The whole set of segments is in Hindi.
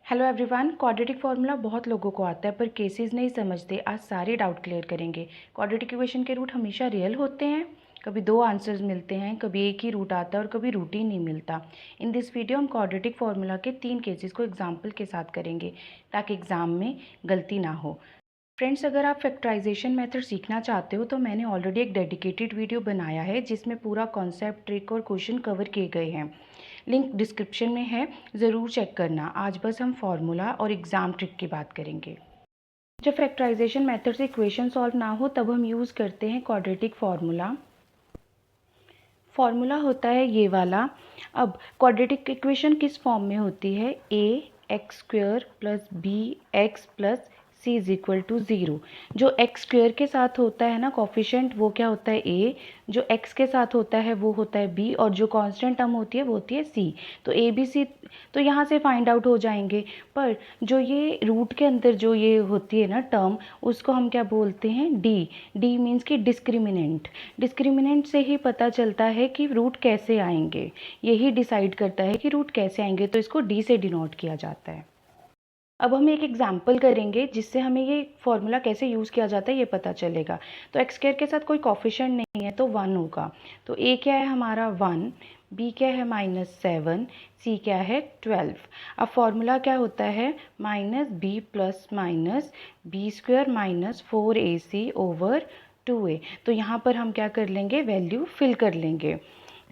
हेलो एवरीवन, क्वाड्रेटिक फार्मूला बहुत लोगों को आता है पर केसेस नहीं समझते। आज सारे डाउट क्लियर करेंगे। क्वाड्रेटिक इक्वेशन के रूट हमेशा रियल होते हैं, कभी दो आंसर्स मिलते हैं, कभी एक ही रूट आता है और कभी रूट ही नहीं मिलता। इन दिस वीडियो हम क्वाड्रेटिक फार्मूला के 3 केसेस को एग्जाम्पल के साथ करेंगे ताकि एग्ज़ाम में गलती ना हो। फ्रेंड्स, अगर आप फैक्टराइजेशन मेथड सीखना चाहते हो तो मैंने ऑलरेडी एक डेडिकेटेड वीडियो बनाया है जिसमें पूरा कॉन्सेप्ट, ट्रिक और क्वेश्चन कवर किए गए हैं। लिंक डिस्क्रिप्शन में है, ज़रूर चेक करना। आज बस हम फार्मूला और एग्ज़ाम ट्रिक की बात करेंगे। जब फैक्टराइजेशन मेथड से इक्वेशन सॉल्व ना हो तब हम यूज़ करते हैं क्वाड्रेटिक फार्मूला। फार्मूला होता है ये वाला। अब क्वाड्रेटिक इक्वेशन किस फॉर्म में होती है? A x square plus b x plus c is equal to 0। जो एक्स स्क्वेयर के साथ होता है ना कोफिशेंट, वो क्या होता है? ए। जो एक्स के साथ होता है वो होता है बी, और जो कांस्टेंट टर्म होती है वो होती है सी। तो ए बी सी तो यहाँ से फाइंड आउट हो जाएंगे। पर जो ये रूट के अंदर जो ये होती है ना टर्म, उसको हम क्या बोलते हैं? डी। डी मीन्स कि डिस्क्रिमिनेंट। डिस्क्रिमिनेंट से ही पता चलता है कि रूट कैसे आएंगे, यही डिसाइड करता है कि रूट कैसे आएंगे, तो इसको डी से डिनोट किया जाता है। अब हम एक एग्जाम्पल करेंगे जिससे हमें ये फॉर्मूला कैसे यूज़ किया जाता है ये पता चलेगा। तो एक्स स्क्वायर के साथ कोई कॉफिशेंट नहीं है तो 1 होगा। तो ए क्या है हमारा? 1। बी क्या है? -7। सी क्या है? 12। अब फॉर्मूला क्या होता है? -b plus minus B square minus 4ac over 2a। तो यहाँ पर हम क्या कर लेंगे? वैल्यू फिल कर लेंगे।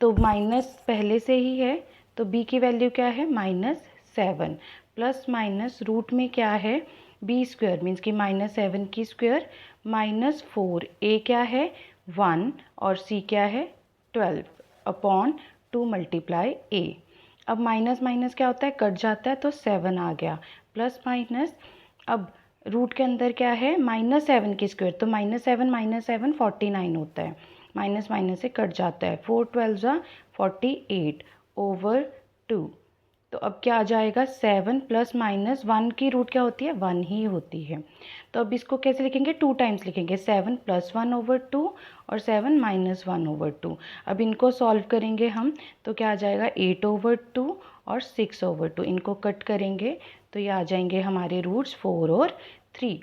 तो माइनस पहले से ही है तो b की वैल्यू क्या है? -7 प्लस माइनस रूट में क्या है? बी स्क्वायर मीन्स कि -7 की स्क्वायर -4। ए क्या है? 1 और सी क्या है? 12 अपॉन 2 मल्टीप्लाई ए। अब माइनस माइनस क्या होता है? कट जाता है तो 7 आ गया। प्लस माइनस, अब रूट के अंदर क्या है? -7 की स्क्वायर, तो -7 49 होता है। माइनस माइनस से कट जाता है। 4 12 ज़ा 48 ओवर 2। तो अब क्या आ जाएगा? 7 प्लस माइनस 1 की रूट क्या होती है? 1 ही होती है। तो अब इसको कैसे लिखेंगे? 2 टाइम्स लिखेंगे। 7 प्लस 1 ओवर 2 और 7 माइनस 1 ओवर 2। अब इनको सॉल्व करेंगे हम तो क्या आ जाएगा? 8 ओवर 2 और 6 ओवर 2। इनको कट करेंगे तो ये आ जाएंगे हमारे रूट्स 4 और 3।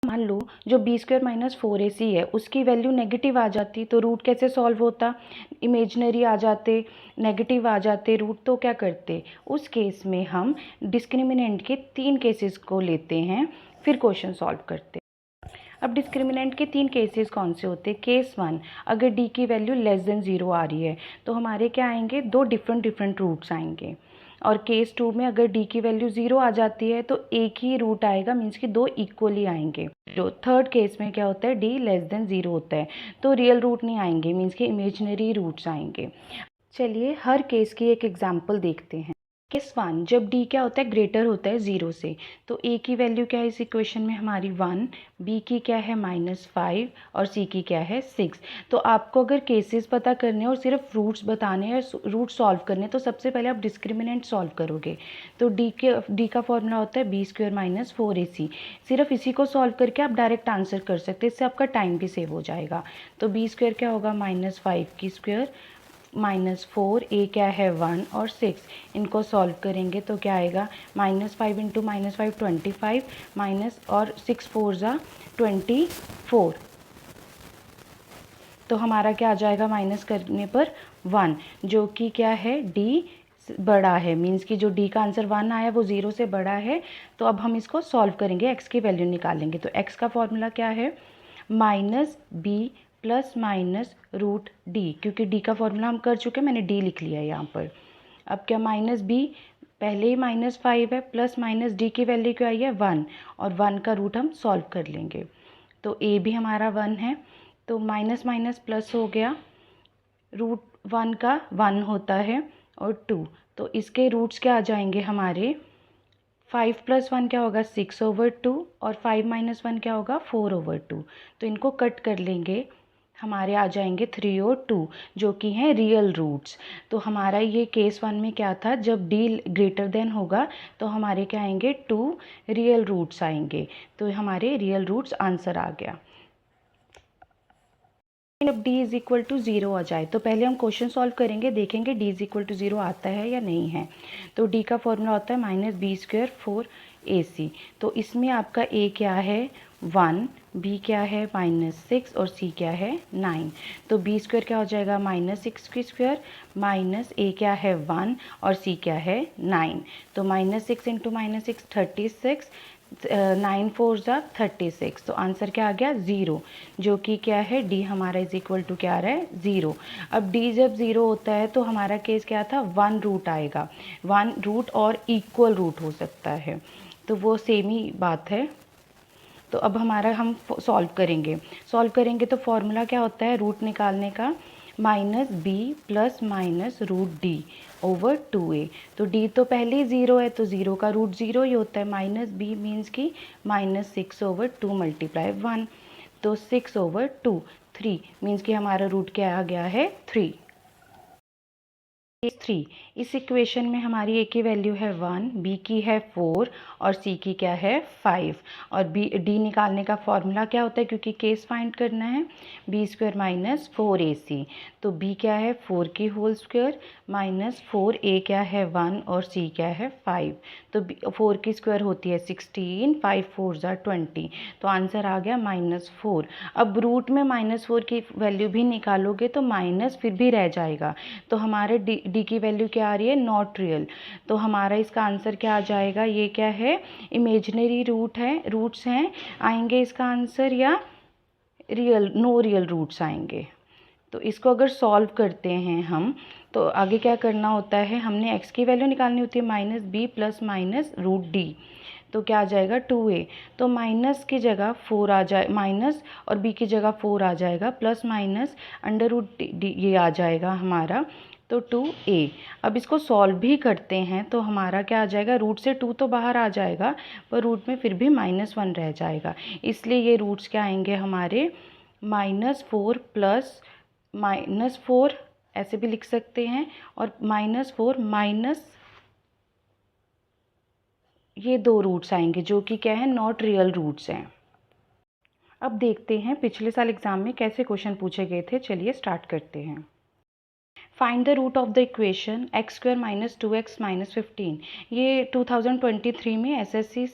मान लो जो बी स्क्वायर माइनस 4ac है उसकी वैल्यू नेगेटिव आ जाती तो रूट कैसे सॉल्व होता? इमेजनरी आ जाते, नेगेटिव आ जाते रूट, तो क्या करते? उस केस में हम डिस्क्रिमिनेंट के 3 केसेस को लेते हैं, फिर क्वेश्चन सॉल्व करते। अब डिस्क्रिमिनेंट के 3 केसेस कौन से होते? केस 1, अगर डी की वैल्यू लेस देन 0 आ रही है तो हमारे क्या आएंगे? 2 डिफरेंट रूट्स आएंगे। और केस 2 में अगर डी की वैल्यू 0 आ जाती है तो एक ही रूट आएगा, मीन्स कि 2 इक्वली आएंगे। जो थर्ड केस में क्या होता है? डी लेस देन 0 होता है तो रियल रूट नहीं आएंगे, मीन्स कि इमेजिनरी रूट्स आएंगे। चलिए हर केस की एक एग्जाम्पल देखते हैं। केस 1, जब डी क्या होता है? ग्रेटर होता है 0 से, तो ए की वैल्यू क्या है इस इक्वेशन में? हमारी 1, बी की क्या है? -5 और सी की क्या है? 6। तो आपको अगर केसेस पता करने और सिर्फ रूट्स बताने हैं, रूट सॉल्व करने, तो सबसे पहले आप डिस्क्रिमिनेंट सॉल्व करोगे। तो डी का फॉर्मूला होता है बी स्क्वायर माइनस 4ac। सिर्फ इसी को सॉल्व करके आप डायरेक्ट आंसर कर सकते हैं, इससे आपका टाइम भी सेव हो जाएगा। तो बी स्क्वायर क्या होगा? -5 की स्क्वायर -4, ए क्या है? 1 और 6। इनको सॉल्व करेंगे तो क्या आएगा? -5 इंटू -5 25 माइनस और 6 4 ज़ा 24। तो हमारा क्या आ जाएगा माइनस करने पर? 1, जो कि क्या है? डी बड़ा है, मीन्स कि जो डी का आंसर 1 आया वो 0 से बड़ा है। तो अब हम इसको सॉल्व करेंगे, एक्स की वैल्यू निकालेंगे। तो एक्स का फॉर्मूला क्या है? -b plus minus root D, क्योंकि डी का फॉर्मूला हम कर चुके हैं, मैंने डी लिख लिया है यहाँ पर। अब क्या? -b, पहले ही -5 है, प्लस माइनस डी की वैल्यू क्या आई है? 1, और 1 का रूट हम सॉल्व कर लेंगे। तो ए भी हमारा 1 है, तो माइनस माइनस प्लस हो गया, रूट 1 का 1 होता है और 2। तो इसके रूट्स क्या आ जाएंगे हमारे? 5 प्लस 1 क्या होगा? 6 ओवर 2, और 5 माइनस 1 क्या होगा? 4 ओवर 2। तो इनको कट कर लेंगे, हमारे आ जाएंगे 3 और 2, जो कि हैं रियल रूट्स। तो हमारा ये केस 1 में क्या था? जब डी ग्रेटर देन होगा तो हमारे क्या आएंगे? 2 रियल रूट्स आएंगे। तो हमारे रियल रूट्स आंसर आ गया। अब d इज इक्वल टू 0 आ जाए तो पहले हम क्वेश्चन सॉल्व करेंगे, देखेंगे d इज इक्वल टू 0 आता है या नहीं है। तो d का फॉर्मूला होता है -b² 4ac। तो इसमें आपका a क्या है 1, b क्या है -6 और c क्या है 9। तो b² क्या हो जाएगा -6² माइनस a क्या है 1 और c क्या है 9। तो -6 इंटू -6 36, 9 4 ज़ा 36। तो आंसर क्या आ गया 0, जो कि क्या है d हमारा इज इक्वल टू क्या आ रहा है 0। अब d जब 0 होता है तो हमारा केस क्या था 1 रूट आएगा, 1 रूट और इक्वल रूट हो सकता है, तो वो सेम ही बात है। तो अब हमारा हम सॉल्व करेंगे तो फॉर्मूला क्या होता है रूट निकालने का -b plus minus root d over 2a। तो d तो पहले ही 0 है तो 0 का रूट 0 ही होता है, -b मीन्स कि -6 ओवर 2 मल्टीप्लाई 1। तो 6 ओवर 2 3 मीन्स कि हमारा रूट क्या आ गया है 3। केस 3, इस इक्वेशन में हमारी a की वैल्यू है 1, b की है 4 और c की क्या है 5। और d निकालने का फॉर्मूला क्या होता है, क्योंकि केस फाइंड करना है b² माइनस 4ac। तो b क्या है 4 की होल स्क्वायर माइनस 4a क्या है 1 और c क्या है 5। तो 4 की स्क्वायर होती है 16, 5 4 ज़ा 20। तो आंसर आ गया -4। अब रूट में -4 की वैल्यू भी निकालोगे तो माइनस फिर भी रह जाएगा, तो हमारे डी की वैल्यू क्या आ रही है नॉट रियल। तो हमारा इसका आंसर क्या आ जाएगा, ये क्या है इमेजिनरी रूट्स हैं आएंगे इसका आंसर, या नो रियल रूट्स आएंगे। तो इसको अगर सॉल्व करते हैं हम तो आगे क्या करना होता है, हमने x की वैल्यू निकालनी होती है -b plus minus root d। तो क्या आ जाएगा 2a। तो माइनस की जगह 4 आ जाए, माइनस और b की जगह 4 आ जाएगा, plus minus under root d ये आ जाएगा हमारा, तो 2a। अब इसको सॉल्व भी करते हैं तो हमारा क्या आ जाएगा, रूट से 2 तो बाहर आ जाएगा पर रूट में फिर भी -1 रह जाएगा, इसलिए ये रूट्स क्या आएंगे हमारे -4 प्लस -4 ऐसे भी लिख सकते हैं, और -4 माइनस ये 2 रूट्स आएंगे जो कि क्या है नॉट रियल रूट्स हैं। अब देखते हैं पिछले साल एग्जाम में कैसे क्वेश्चन पूछे गए थे, चलिए स्टार्ट करते हैं। Find the root of the equation x² minus 2x minus 15। ये 2023 में एसएससी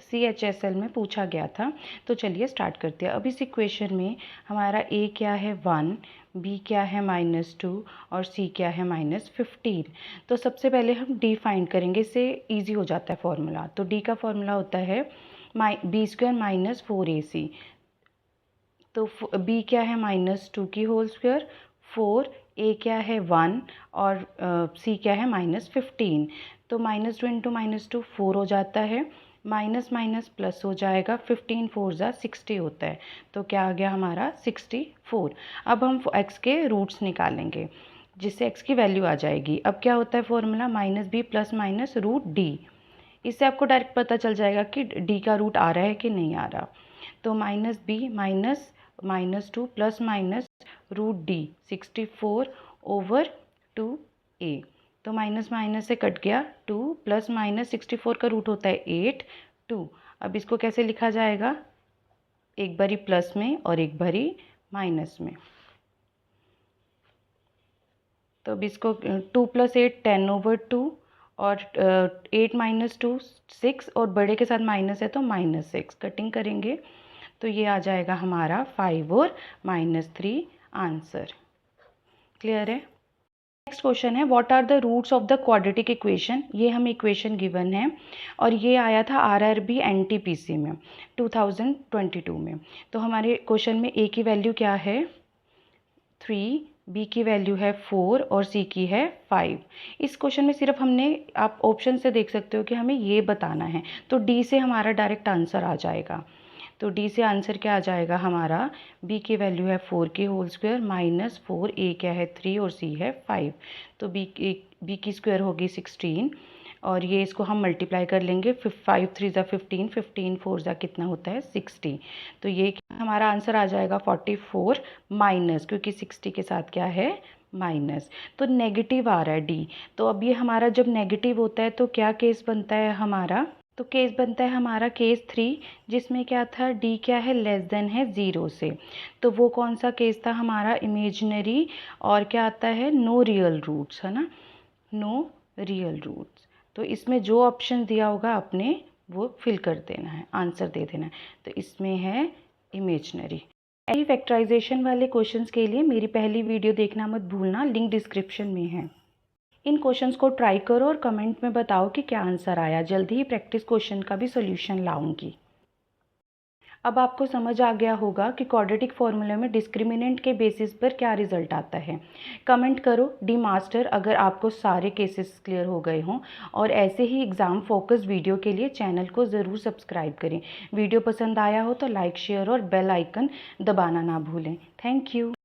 CHSL में पूछा गया था। तो चलिए स्टार्ट करते हैं। अब इस इक्वेशन में हमारा a क्या है 1, b क्या है -2 और c क्या है -15। तो सबसे पहले हम d फाइंड करेंगे, इससे ईजी हो जाता है फॉर्मूला। तो d का फॉर्मूला होता है b² माइनस 4ac। तो b क्या है -2 की होल स्क्वायर, 4 a क्या है 1 और c क्या है -15। तो -2 इंटू -2 4 हो जाता है, माइनस माइनस प्लस हो जाएगा, 15 4 ज़ा 60 होता है। तो क्या आ गया हमारा 64। अब हम x के रूट्स निकालेंगे जिससे x की वैल्यू आ जाएगी। अब क्या होता है formula -b plus minus root d। इससे आपको डायरेक्ट पता चल जाएगा कि d का रूट आ रहा है कि नहीं आ रहा। तो -b -2 plus minus root d 64 over 2a। तो माइनस माइनस से कट गया, 2 प्लस माइनस 64 का रूट होता है 8 2। अब इसको कैसे लिखा जाएगा, एक बारी प्लस में और एक बारी माइनस में। तो अब इसको 2 + 8 10 ओवर 2 और 8 - 2 6 और बड़े के साथ माइनस है तो -6 कटिंग करेंगे तो ये आ जाएगा हमारा 5 और -3 आंसर। क्लियर है। नेक्स्ट क्वेश्चन है what are the roots of the quadratic equation. ये हमें इक्वेशन गिवन है और ये आया था RRB NTPC में 2022 में। तो हमारे क्वेश्चन में a की वैल्यू क्या है 3, b की वैल्यू है 4 और c की है 5। इस क्वेश्चन में सिर्फ हमने, आप ऑप्शन से देख सकते हो कि हमें ये बताना है, तो d से हमारा डायरेक्ट आंसर आ जाएगा। तो d से आंसर क्या आ जाएगा हमारा, b की वैल्यू है 4 की होल स्क्वायर माइनस 4, a क्या है 3 और c है 5। तो b की स्क्वायर होगी 16 और ये इसको हम मल्टीप्लाई कर लेंगे, 5 3 ज़ा 15, 15 4 ज़ा कितना होता है 60। तो ये हमारा आंसर आ जाएगा 44 माइनस, क्योंकि 60 के साथ क्या है माइनस, तो नेगेटिव आ रहा है d। तो अब ये हमारा जब नेगेटिव होता है तो क्या केस बनता है हमारा, तो केस बनता है हमारा केस 3, जिसमें क्या था, डी क्या है, लेस देन है 0 से। तो वो कौन सा केस था हमारा, इमेजिनरी, और क्या आता है, नो रियल रूट्स, है ना, नो रियल रूट्स। तो इसमें जो ऑप्शन दिया होगा आपने वो फिल कर देना है, आंसर दे देना है। तो इसमें है इमेजिनरी। ऐसी फैक्टराइजेशन वाले क्वेश्चंस के लिए मेरी पहली वीडियो देखना मत भूलना, लिंक डिस्क्रिप्शन में है। इन क्वेश्चंस को ट्राई करो और कमेंट में बताओ कि क्या आंसर आया। जल्दी ही प्रैक्टिस क्वेश्चन का भी सॉल्यूशन लाऊंगी। अब आपको समझ आ गया होगा कि क्वाड्रेटिक फॉर्मूले में डिस्क्रिमिनेंट के बेसिस पर क्या रिजल्ट आता है। कमेंट करो डी मास्टर अगर आपको सारे केसेस क्लियर हो गए हों, और ऐसे ही एग्ज़ाम फोकस वीडियो के लिए चैनल को ज़रूर सब्सक्राइब करें। वीडियो पसंद आया हो तो लाइक, शेयर और बेल आइकन दबाना ना भूलें। Thank you.